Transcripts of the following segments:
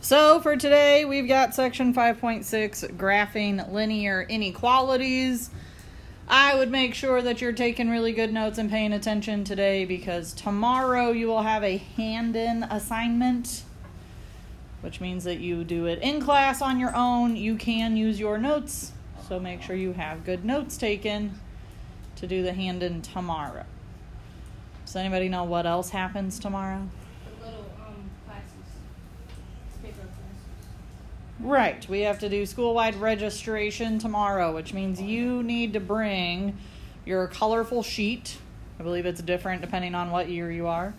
So for today, we've got section 5.6, graphing linear inequalities. I would make sure that you're taking really good notes and paying attention today because tomorrow you will have a hand-in assignment, which means that you do it in class on your own. You can use your notes, so make sure you have good notes taken to do the hand-in tomorrow. Does anybody know what else happens tomorrow? The little classes. Paper classes. Right. We have to do school-wide registration tomorrow, which means you need to bring your colorful sheet. I believe it's different depending on what year you are.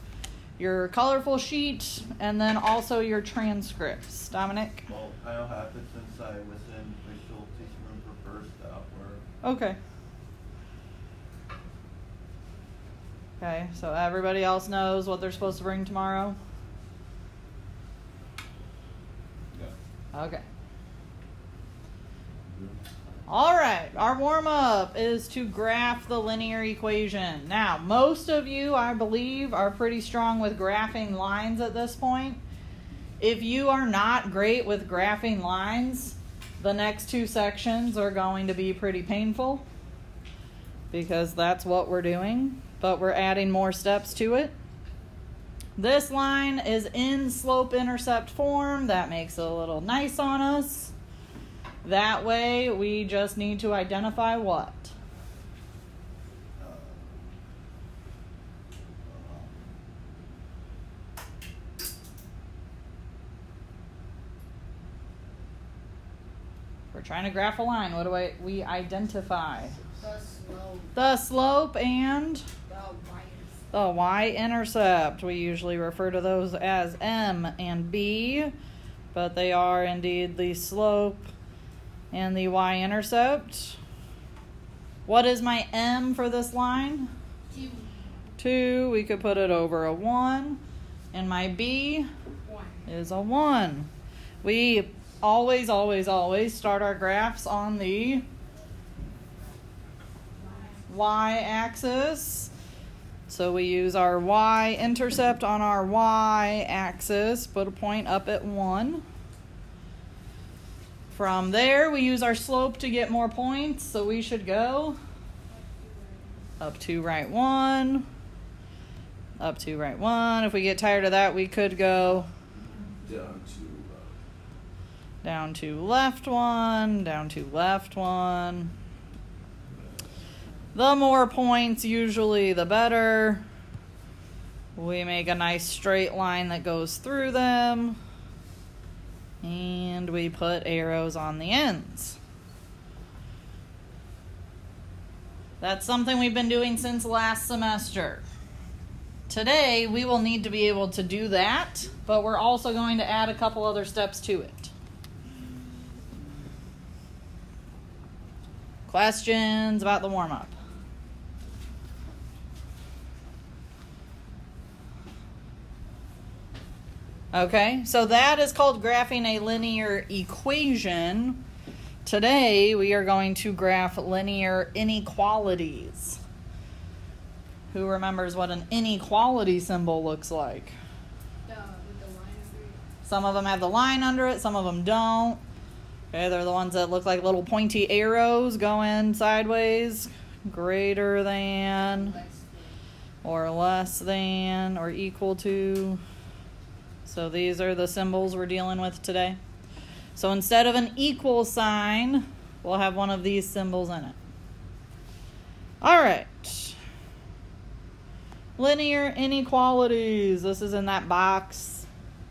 Your colorful sheet, and then also your transcripts. Dominic? Well, I don't have it since I was in visual teaching room for first hour. Okay. Okay, so everybody else knows what they're supposed to bring tomorrow? Yeah. Okay. All right, our warm-up is to graph the linear equation. Now, most of you, I believe, are pretty strong with graphing lines at this point. If you are not great with graphing lines, the next two sections are going to be pretty painful because that's what we're doing, but we're adding more steps to it. This line is in slope-intercept form. That makes it a little nice on us. That way, we just need to identify what? We're trying to graph a line. What do we identify? The slope. The slope and The the y-intercept. We usually refer to those as M and B, but they are indeed the slope and the y-intercept. What is my M for this line? 2. 2. We could put it over a 1. And my B 1. is a 1. We always start our graphs on the y-axis. So we use our y-intercept on our y-axis, put a point up at 1. From there, we use our slope to get more points, so we should go up to right 1, up to right 1. If we get tired of that, we could go down to left 1, down to left 1. The more points, usually the better. We make a nice straight line that goes through them. And we put arrows on the ends. That's something we've been doing since last semester. Today, we will need to be able to do that, but we're also going to add a couple other steps to it. Questions about the warm-up? Okay, so that is called graphing a linear equation. Today, we are going to graph linear inequalities. Who remembers what an inequality symbol looks like? With the line under it. Some of them have the line under it, some of them don't. Okay, they're the ones that look like little pointy arrows going sideways. Greater than, or less than, or equal to. So these are the symbols we're dealing with today. So instead of an equal sign, we'll have one of these symbols in it. All right. Linear inequalities. This is in that box.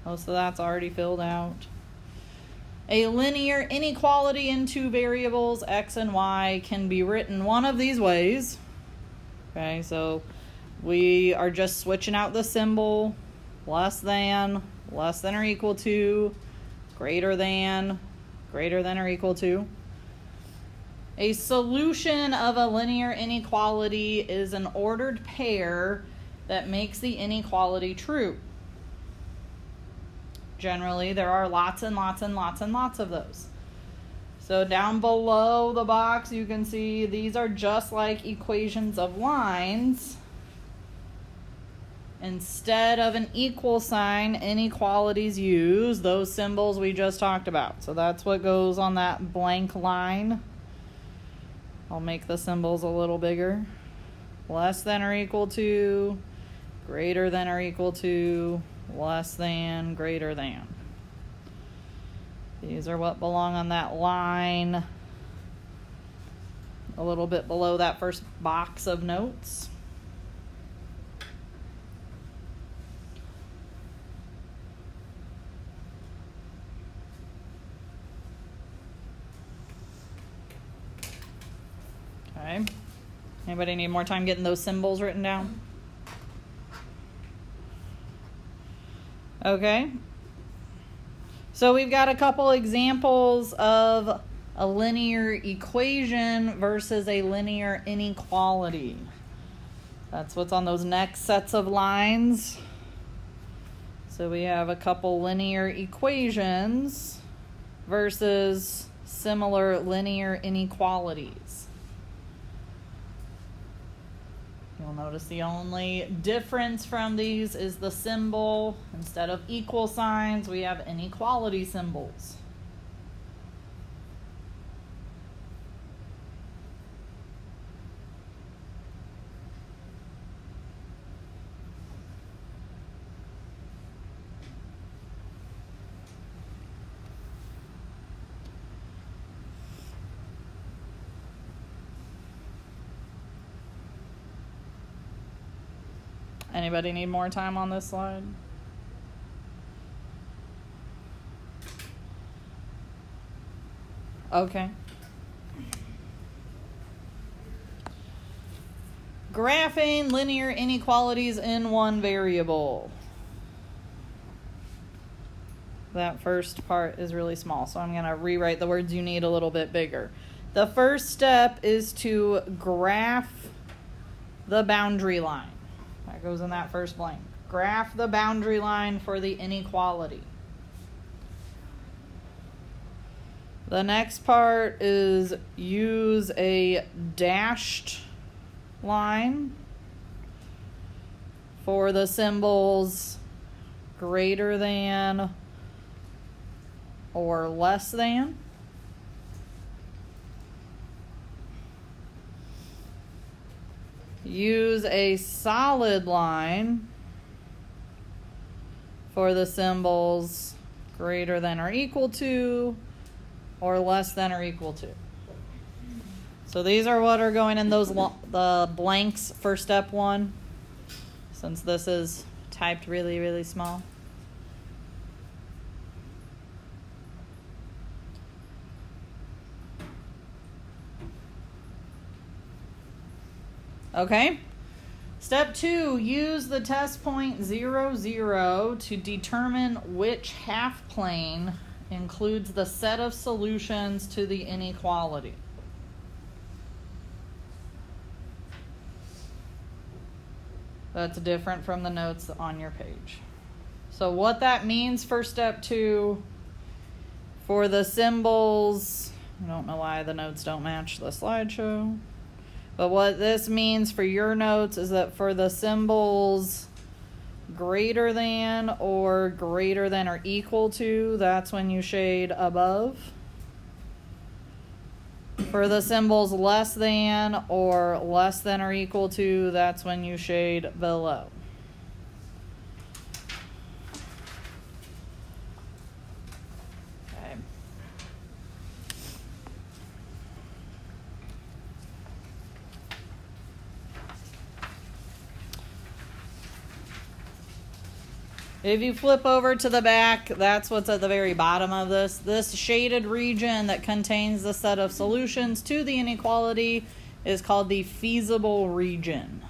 Most of that's already filled out. A linear inequality in two variables, x and y, can be written one of these ways. Okay, so we are just switching out the symbol. Less than or equal to, greater than or equal to. A solution of a linear inequality is an ordered pair that makes the inequality true. Generally, there are lots and lots of those. So down below the box, you can see these are just like equations of lines. instead of an equal sign, inequalities use those symbols we just talked about. So that's what goes on that blank line. I'll make the symbols a little bigger. Less than or equal to, greater than or equal to, less than, greater than. These are what belong on that line a little bit below that first box of notes. Okay. Anybody need more time getting those symbols written down? Okay. So we've got a couple examples of a linear equation versus a linear inequality. That's what's on those next sets of lines. So we have a couple linear equations versus similar linear inequalities. You'll notice the only difference from these is the symbol. Instead of equal signs, we have inequality symbols. Anybody need more time on this slide? Okay. Graphing linear inequalities in one variable. That first part is really small, so I'm going to rewrite the words you need a little bit bigger. The first step is to graph the boundary line. That goes in that first blank. Graph the boundary line for the inequality. The next part is use a dashed line for the symbols greater than or less than. Use a solid line for the symbols greater than or equal to or less than or equal to. So these are what are going in those the blanks for step one, since this is typed really, really small. Okay. Step 2, use the test point 0, 0 to determine which half plane includes the set of solutions to the inequality. That's different from the notes on your page. So what that means for step 2, for the symbols, I don't know why the notes don't match the slideshow. But what this means for your notes is that for the symbols greater than or equal to, that's when you shade above. For the symbols less than or equal to, that's when you shade below. Okay. If you flip over to the back, that's what's at the very bottom of this. This shaded region that contains the set of solutions to the inequality is called the feasible region.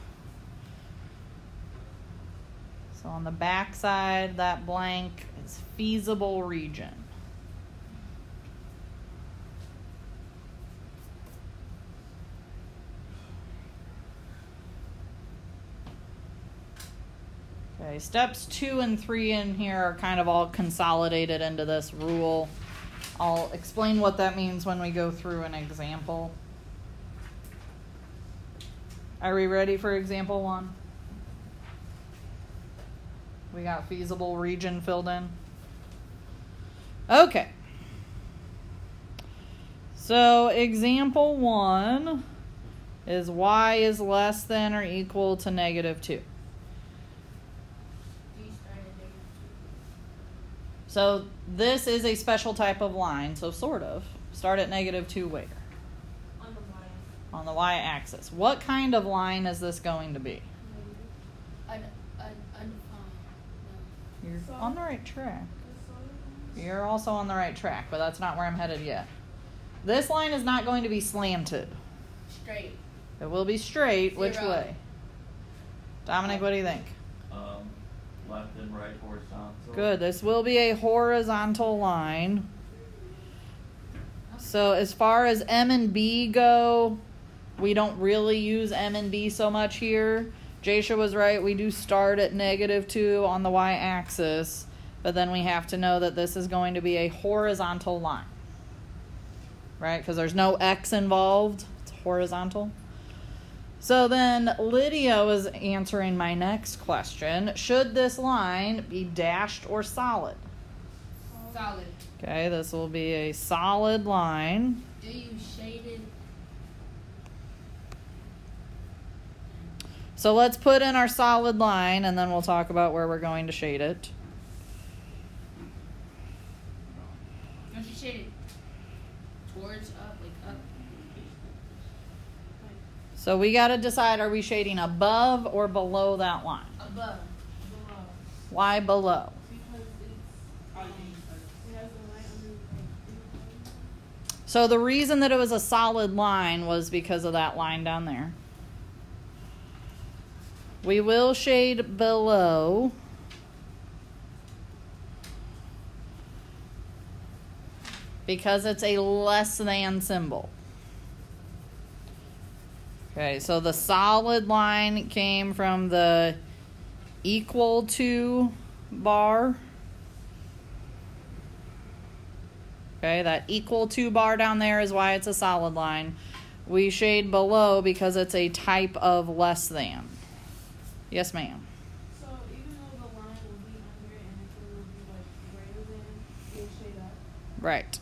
So on the back side, that blank is feasible region. Okay, steps 2 and 3 in here are kind of all consolidated into this rule. I'll explain what that means when we go through an example. Are we ready for example 1? We got feasible region filled in. Okay. So example 1 is y is less than or equal to negative 2. So this is a special type of line, so sort of. Start at negative 2 where? On the y. On the y-axis. What kind of line is this going to be? You're on the right track. You're also on the right track, but that's not where I'm headed yet. This line is not going to be slanted. Straight. It will be straight. Which 0. way? Dominic, what do you think? Left and right horizontal. Good. This will be a horizontal line. So as far as M and B go, we don't really use M and B so much here. Jasha was right. We do start at negative 2 on the y-axis, but then we have to know that this is going to be a horizontal line, right? Because there's no x involved. It's horizontal. So then Lydia was answering my next question. Should this line be dashed or solid? Solid. Okay, this will be a solid line. Do you shade it? So let's put in our solid line, and then we'll talk about where we're going to shade it. Don't you shade it towards up, like up? So we got to decide, are we shading above or below that line? Above. Below. Why below? Because it has a line under. So the reason that it was a solid line was because of that line down there. We will shade below because it's a less than symbol. Okay, so the solid line came from the equal to bar. Okay, that equal to bar down there is why it's a solid line. We shade below because it's a type of less than. Yes, ma'am. So even though the line will be under it and it will be like greater than, you'll shade up. Right.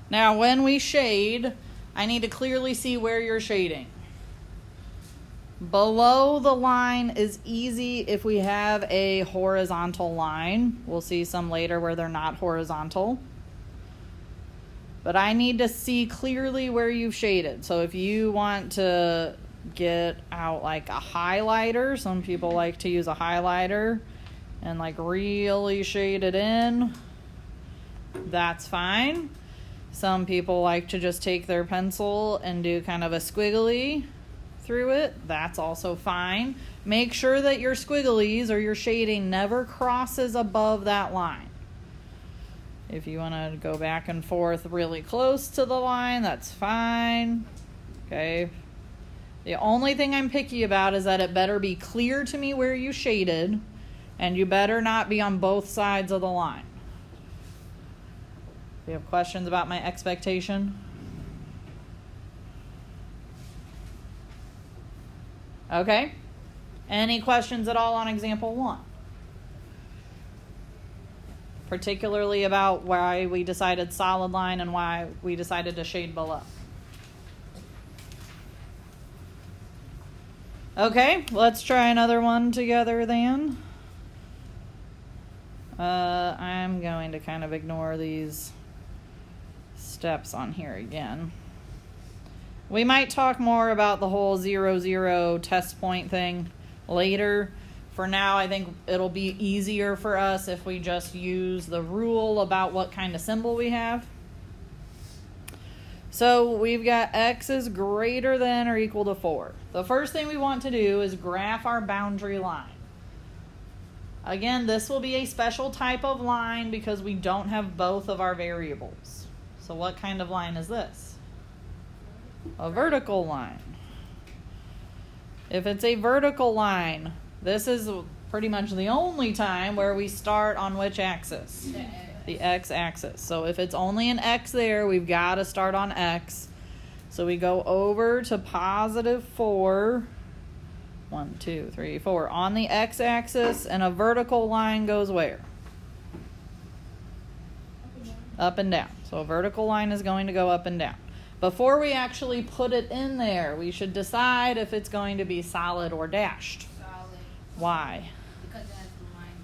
Now, when we shade, I need to clearly see where you're shading. Below the line is easy if we have a horizontal line. We'll see some later where they're not horizontal. But I need to see clearly where you've shaded. So if you want to get out like a highlighter, some people like to use a highlighter and like really shade it in, that's fine. Some people like to just take their pencil and do kind of a squiggly through it. That's also fine. Make sure that your squigglies or your shading never crosses above that line. If you want to go back and forth really close to the line, that's fine. Okay. The only thing I'm picky about is that it better be clear to me where you shaded, and you better not be on both sides of the line. Do you have questions about my expectation? Okay. Any questions at all on example 1? Particularly about why we decided solid line and why we decided to shade below. Okay, let's try another one together then. I'm going to kind of ignore these steps on here again. We might talk more about the whole 0, test point thing later. For now, I think it'll be easier for us if we just use the rule about what kind of symbol we have. So we've got x is greater than or equal to 4. The first thing we want to do is graph our boundary line. Again, this will be a special type of line because we don't have both of our variables. So what kind of line is this? A vertical line. If it's a vertical line, this is pretty much the only time where we start on which axis? The x-axis. So if it's only an x there, we've got to start on x. So we go over to positive 4 1, 2, 3, 4 on the x-axis, and a vertical line goes where? Up and down. So a vertical line is going to go up and down. Before we actually put it in there, we should decide if it's going to be solid or dashed. Solid. Why? Because it has the line.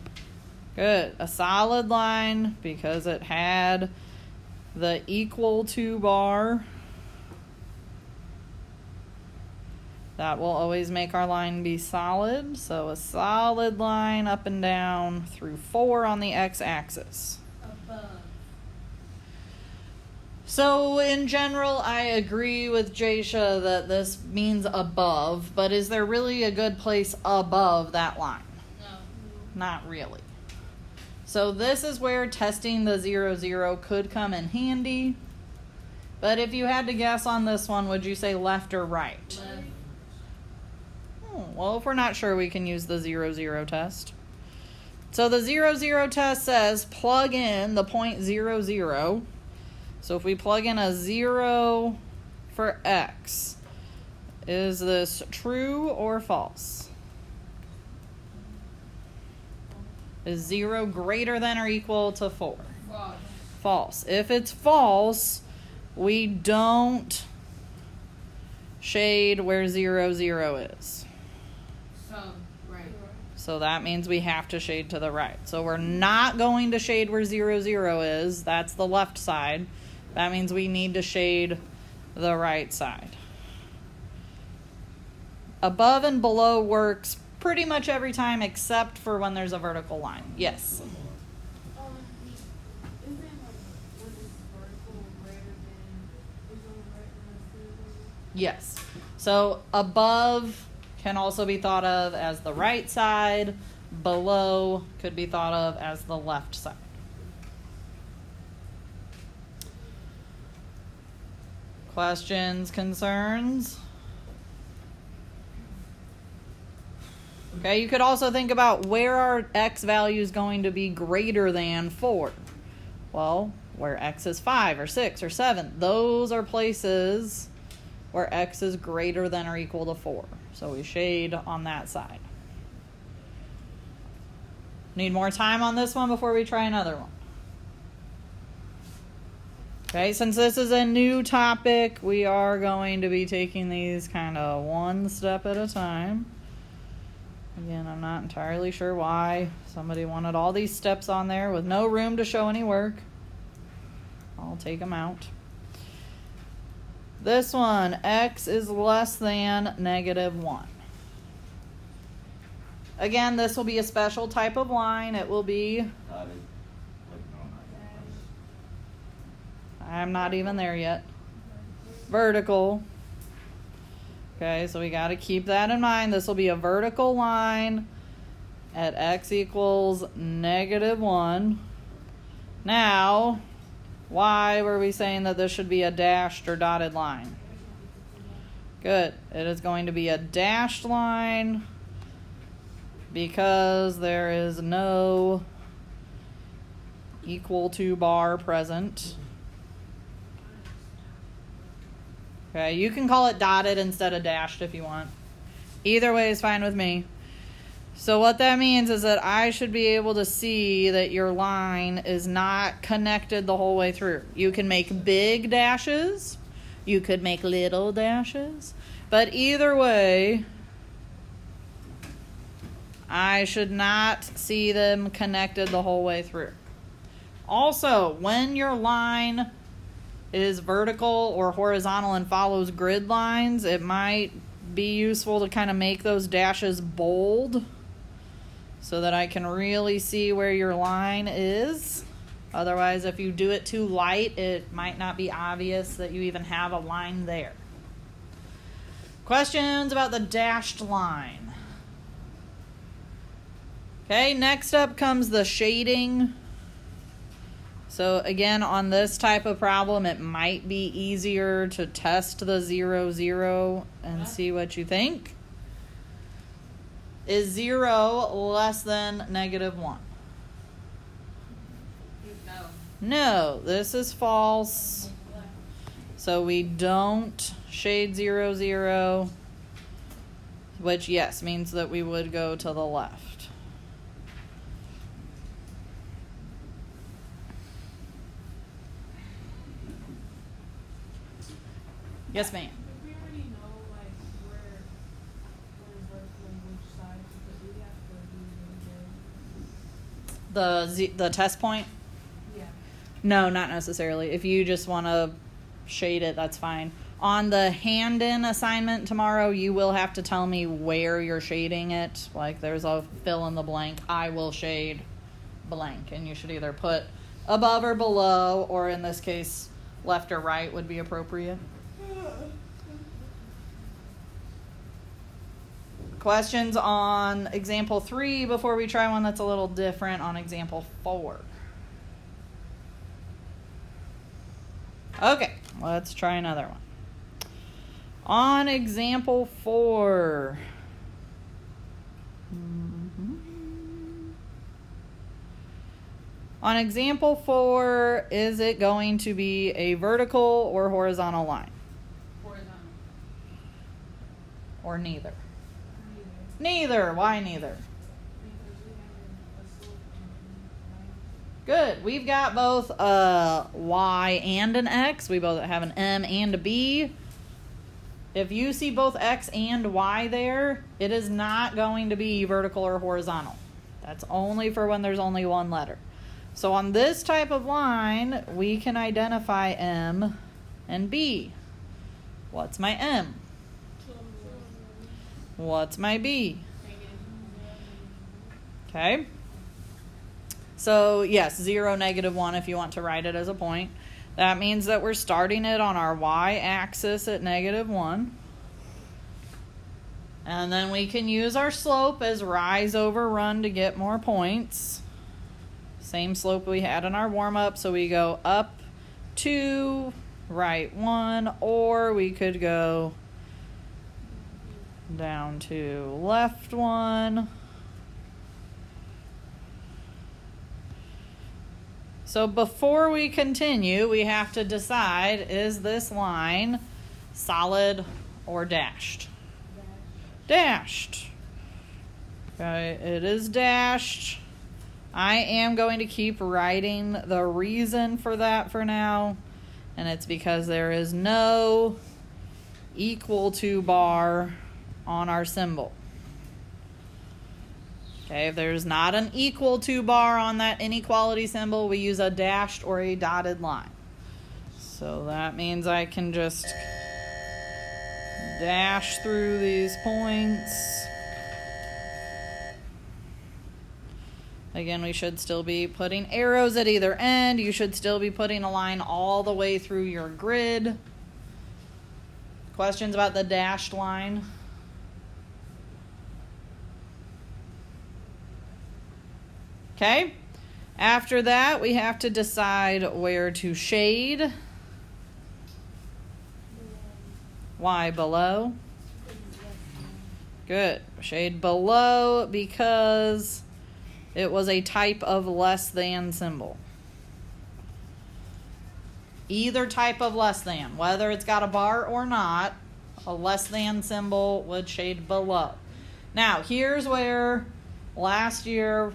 Good. A solid line because it had the equal to bar. That will always make our line be solid. So a solid line up and down through 4 on the x-axis. Above. So in general, I agree with Jasha that this means above, but is there really a good place above that line? No. Not really. So this is where testing the 0, 0 could come in handy. But if you had to guess on this one, would you say left or right? Left. Well, if we're not sure, we can use the 0, 0 test. So the 0, 0 test says plug in the point 0, 0. So if we plug in a 0 for x, is this true or false? Is 0 greater than or equal to 4? False. False. If it's false, we don't shade where 0, 0 is. So, right. So that means we have to shade to the right. So we're not going to shade where 0, 0 is. That's the left side. That means we need to shade the right side. Above and below works pretty much every time except for when there's a vertical line. Yes? Isn't like when it's vertical greater than it's on the right and the Yes. So above can also be thought of as the right side. Below could be thought of as the left side. Questions, concerns? Okay, you could also think about where are x values going to be greater than 4? Well, where x is 5 or 6 or 7. Those are places where x is greater than or equal to 4. So we shade on that side. Need more time on this one before we try another one. Okay, since this is a new topic, we are going to be taking these kind of one step at a time. Again, I'm not entirely sure why somebody wanted all these steps on there with no room to show any work. I'll take them out. This one, x is less than -1. Again, this will be a special type of line. It will be... I'm not even there yet. Vertical. Okay, so we got to keep that in mind. This will be a vertical line at x equals -1. Now, why were we saying that this should be a dashed or dotted line? Good. It is going to be a dashed line because there is no equal to bar present. Okay, you can call it dotted instead of dashed if you want. Either way is fine with me. So what that means is that I should be able to see that your line is not connected the whole way through. You can make big dashes. You could make little dashes. But either way, I should not see them connected the whole way through. Also, when your line is vertical or horizontal and follows grid lines, it might be useful to kind of make those dashes bold so that I can really see where your line is. Otherwise, if you do it too light, it might not be obvious that you even have a line there. Questions about the dashed line? Okay, next up comes the shading. So again, on this type of problem, it might be easier to test the 0, 0 and see what you think. Is 0 less than -1? No. No, this is false. So we don't shade 0, 0. which, yes, means that we would go to the left. Yes, ma'am. If we already know like where is vertical and which side, because we have to do The test point? yeah. No, not necessarily. If you just want to shade it, that's fine. On the hand-in assignment tomorrow, you will have to tell me where you're shading it. Like, there's a fill in the blank. I will shade blank. And you should either put above or below, or in this case, left or right would be appropriate. Questions on example 3 before we try one that's a little different on example 4? Okay, let's try another one. On example 4. On example 4, is it going to be a vertical or horizontal line? Horizontal. Or neither? Neither. Neither. Why neither? Because we have a slope and Good. We've got both a y and an x. We both have an m and a b. If you see both x and y there, it is not going to be vertical or horizontal. That's only for when there's only one letter. So on this type of line, we can identify m and b. What's my m? What's my b? Okay. So yes, 0, -1 if you want to write it as a point. That means that we're starting it on our y-axis at -1. And then we can use our slope as rise over run to get more points. Same slope we had in our warm-up, so we go up 2, right 1, or we could go down to left 1. So before we continue, we have to decide, is this line solid or dashed? Dashed. Okay, it is dashed. I am going to keep writing the reason for that for now, and it's because there is no equal to bar on our symbol. Okay, if there's not an equal to bar on that inequality symbol, we use a dashed or a dotted line. So that means I can just dash through these points. Again, we should still be putting arrows at either end. You should still be putting a line all the way through your grid. Questions about the dashed line? Okay, after that, we have to decide where to shade. Why below? Good. Shade below because it was a type of less than symbol. Either type of less than, whether it's got a bar or not, a less than symbol would shade below. Now, here's where last year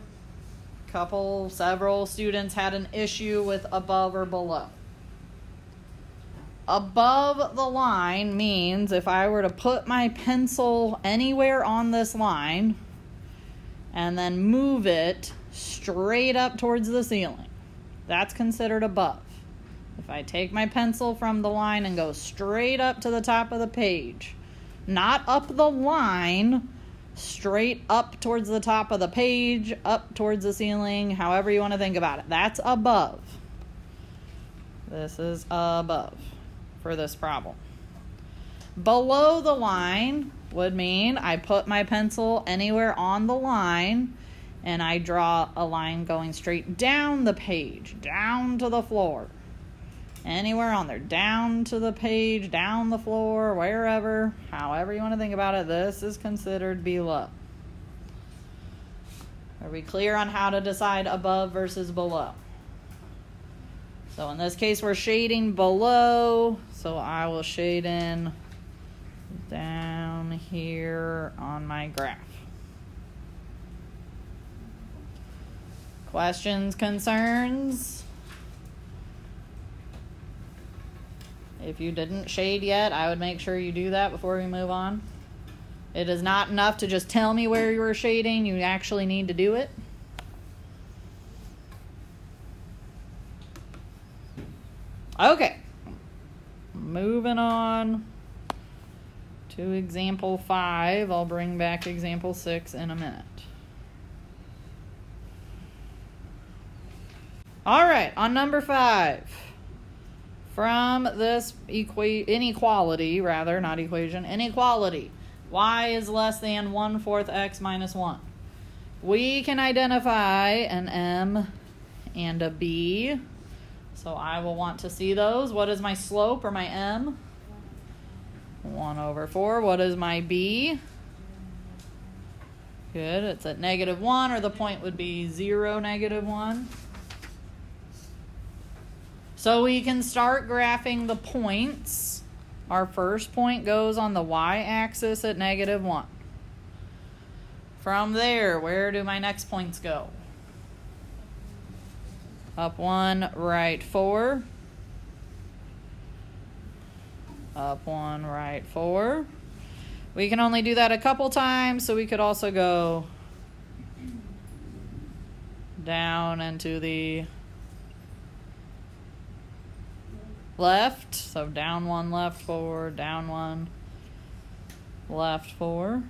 several students had an issue with above or below. Above the line means if I were to put my pencil anywhere on this line and then move it straight up towards the ceiling, that's considered above. If I take my pencil from the line and go straight up to the top of the page, not up the line, straight up towards the top of the page, up towards the ceiling, however you want to think about it. That's above. This is above for this problem. Below the line would mean I put my pencil anywhere on the line and I draw a line going straight down the page, down to the floor. Anywhere on there, down to the page, down the floor, wherever, however you want to think about it, this is considered below. Are we clear on how to decide above versus below? So in this case, we're shading below, so I will shade in down down here on my graph. Questions, concerns? If you didn't shade yet, I would make sure you do that before we move on. It is not enough to just tell me where you were shading. You actually need to do it. Okay. Moving on to example 5. I'll bring back example 6 in a minute. All right, on number 5. From this inequality, rather, not equation, inequality, y is less than 1/4 x minus 1. We can identify an m and a b. So I will want to see those. What is my slope or my m? 1/4. What is my b? Good. It's at -1, or the point would be 0, -1. So we can start graphing the points. Our first point goes on the y-axis at -1. From there, where do my next points go? Up 1, right 4. Up 1, right 4. We can only do that a couple times, so we could also go down into the left. So down 1, left 4, down 1, left 4.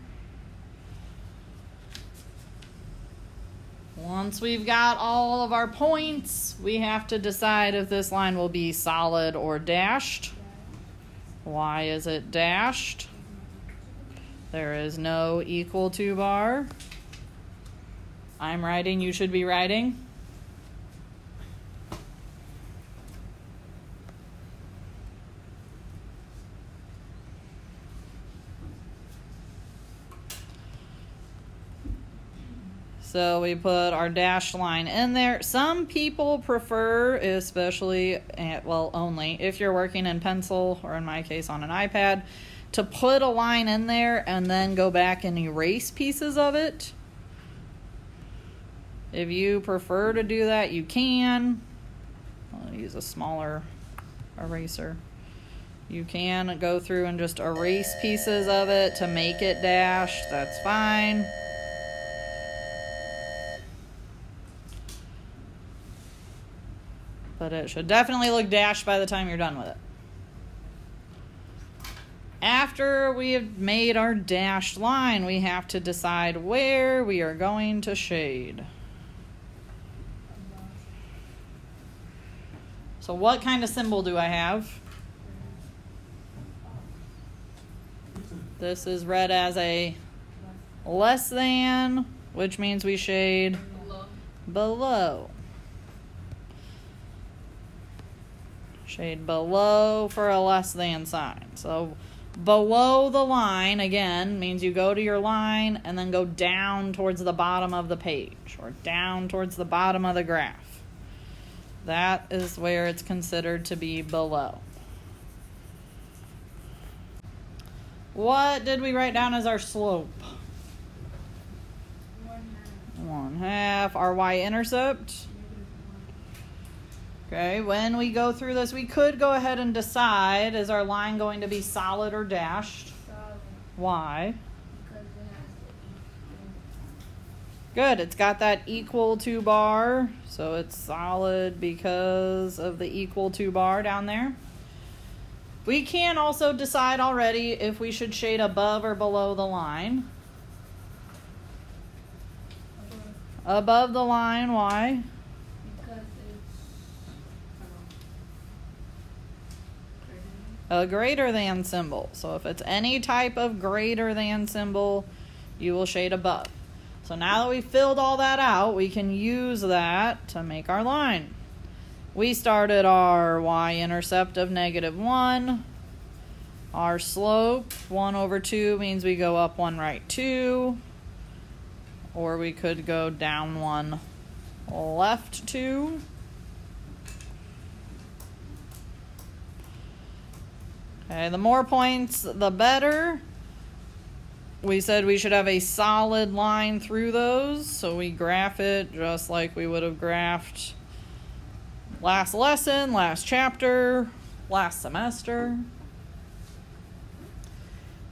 Once we've got all of our points, we have to decide if this line will be solid or dashed. Why is it dashed? There is no equal to bar. I'm writing, you should be writing. So we put our dashed line in there. Some people prefer, especially, only if you're working in pencil, or in my case on an iPad, to put a line in there and then go back and erase pieces of it. If you prefer to do that, you can. I'll use a smaller eraser. You can go through and just erase pieces of it to make it dashed. That's fine. But it should definitely look dashed by the time you're done with it. After we have made our dashed line, we have to decide where we are going to shade. So what kind of symbol do I have? This is read as a less than, which means we shade below. Shade below for a less than sign. So below the line, again, means you go to your line and then go down towards the bottom of the page, or down towards the bottom of the graph. That is where it's considered to be below. What did we write down as our slope? 1/2. Our y-intercept? Okay, when we go through this, we could go ahead and decide, is our line going to be solid or dashed? Solid. Why? Because it has the Good, it's got that equal to bar, so it's solid because of the equal to bar down there. We can also decide already if we should shade above or below the line. Above the line, why? because it's A greater than symbol. So if it's any type of greater than symbol, you will shade above. So now that we've filled all that out, we can use that to make our line. We started our y-intercept of -1. Our slope, 1/2, means we go up 1, right 2. Or we could go down 1, left 2. Okay, the more points, the better. we said we should have a solid line through those, so we graph it just like we would have graphed last lesson, last chapter, last semester.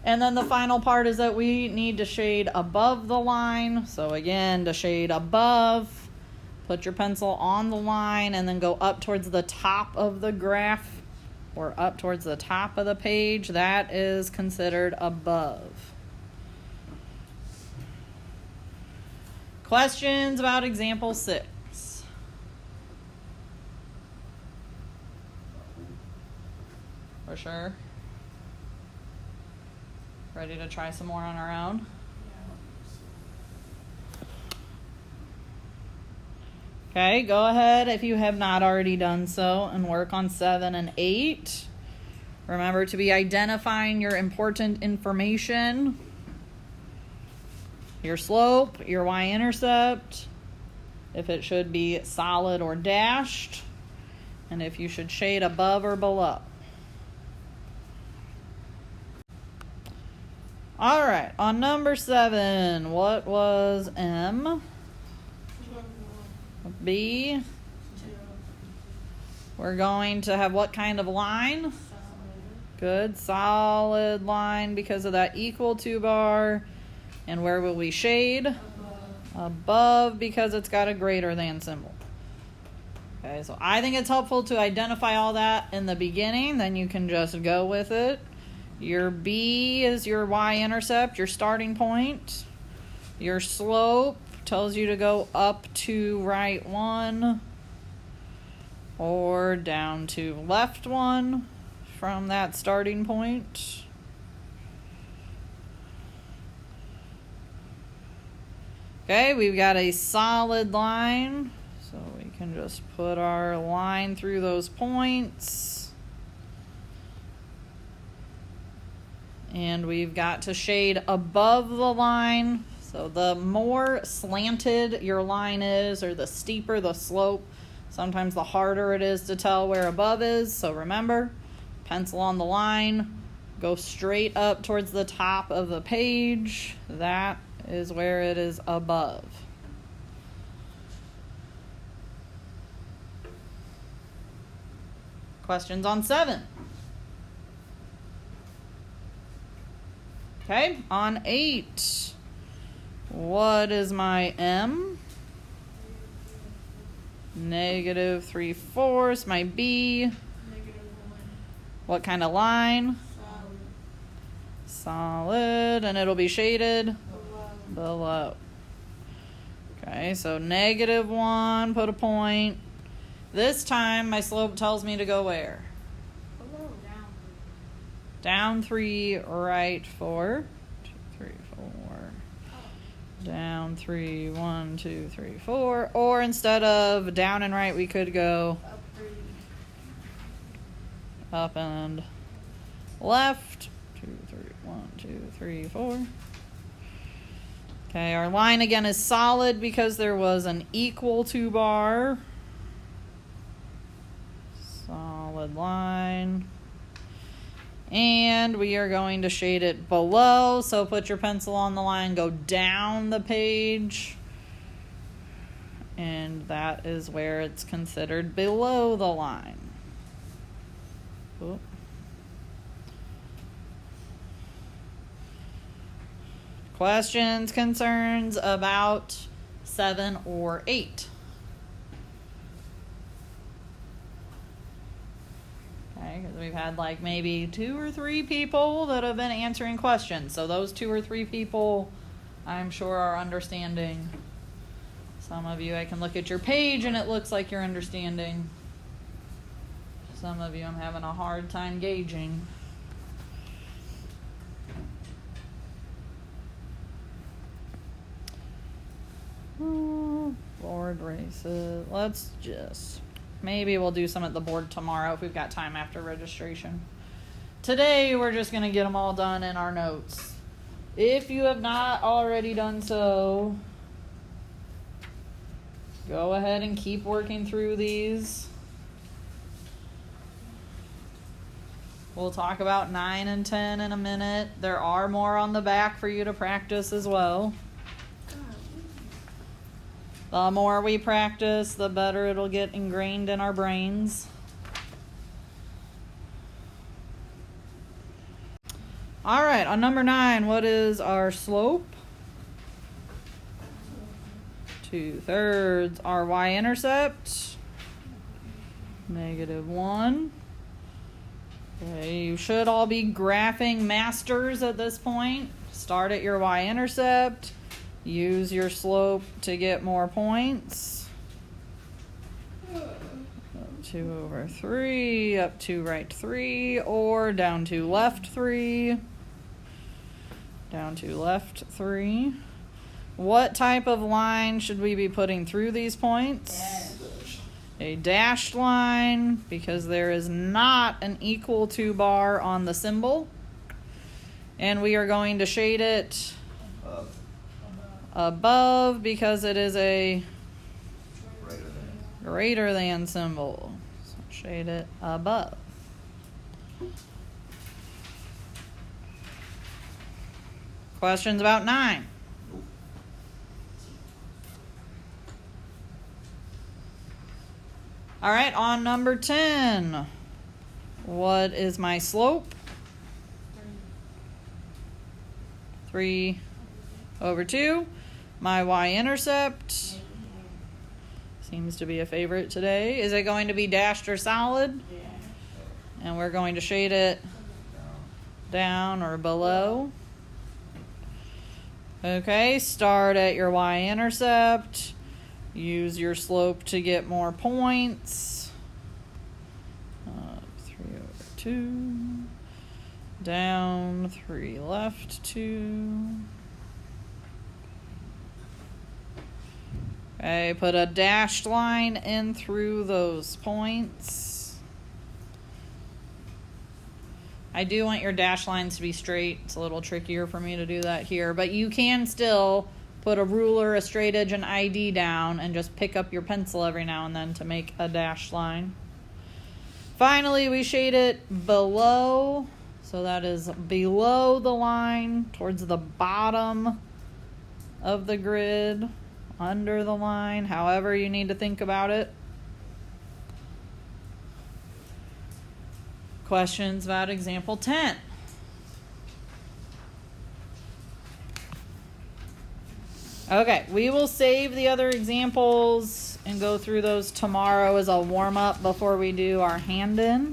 And then the final part is that we need to shade above the line. So again, to shade above, put your pencil on the line and then go up towards the top of the graph or up towards the top of the page. That is considered above. Questions about example 6? For sure. Ready to try some more on our own? Okay, go ahead if you have not already done so and work on 7 and 8. Remember to be identifying your important information. Your slope, your y-intercept, if it should be solid or dashed, and if you should shade above or below. All right, on number 7, what was M? B. We're going to have what kind of line? Good, solid line because of that equal to bar. And where will we shade? Above because it's got a greater than symbol. Okay, so I think it's helpful to identify all that in the beginning, then you can just go with it. Your B is your y-intercept, your starting point. Your slope tells you to go up to right 1 or down to left 1 from that starting point. Okay, we've got a solid line, so we can just put our line through those points. And we've got to shade above the line. So the more slanted your line is, or the steeper the slope, sometimes the harder it is to tell where above is. So remember, pencil on the line, go straight up towards the top of the page. That is where it is above. Questions on 7? Okay, on 8. What is my M? Negative 3/4. My B? -1. What kind of line? Solid, and it'll be shaded below. Okay, so -1, put a point. This time my slope tells me to go where? Below. Down 3, right 4. 2, 3, 4. Down 3, 1, 2, 3, 4. Or instead of down and right, we could go Up 3. up and left. 2, 3, 1, 2, 3, 4. Okay, our line again is solid because there was an equal to bar. Solid line. And we are going to shade it below. So put your pencil on the line, go down the page. And that is where it's considered below the line. Oop. Questions, concerns about 7 or 8? Okay, because we've had like maybe 2 or 3 people that have been answering questions. So those 2 or 3 people, I'm sure, are understanding. Some of you, I can look at your page and it looks like you're understanding. Some of you, I'm having a hard time gauging. Board races. Let's just, maybe we'll do some at the board tomorrow if we've got time after registration. Today, we're just going to get them all done in our notes. If you have not already done so, go ahead and keep working through these. We'll talk about 9 and 10 in a minute. There are more on the back for you to practice as well. The more we practice, the better it'll get ingrained in our brains. All right, on number 9, what is our slope? 2/3. Our y-intercept? -1. Okay, you should all be graphing masters at this point. Start at your y-intercept. Use your slope to get more points. 2/3, up to right 3, or down to left 3. Down to left 3. What type of line should we be putting through these points? A dashed line, because there is not an equal to bar on the symbol. And we are going to shade it above because it is a greater than symbol. So shade it above. Questions about 9? All right, on number 10, what is my slope? 3/2. My y-intercept seems to be a favorite today. Is it going to be dashed or solid? Yeah. And we're going to shade it down or below. Okay, start at your y-intercept. Use your slope to get more points. 3/2. Down 3 left 2. Okay, put a dashed line in through those points. I do want your dash lines to be straight. It's a little trickier for me to do that here, but you can still put a ruler, a straight edge, and ID down and just pick up your pencil every now and then to make a dashed line. Finally, we shade it below. So that is below the line, towards the bottom of the grid, under the line, however you need to think about it. Questions about example 10? Okay, we will save the other examples and go through those tomorrow as a warm-up before we do our hand-in.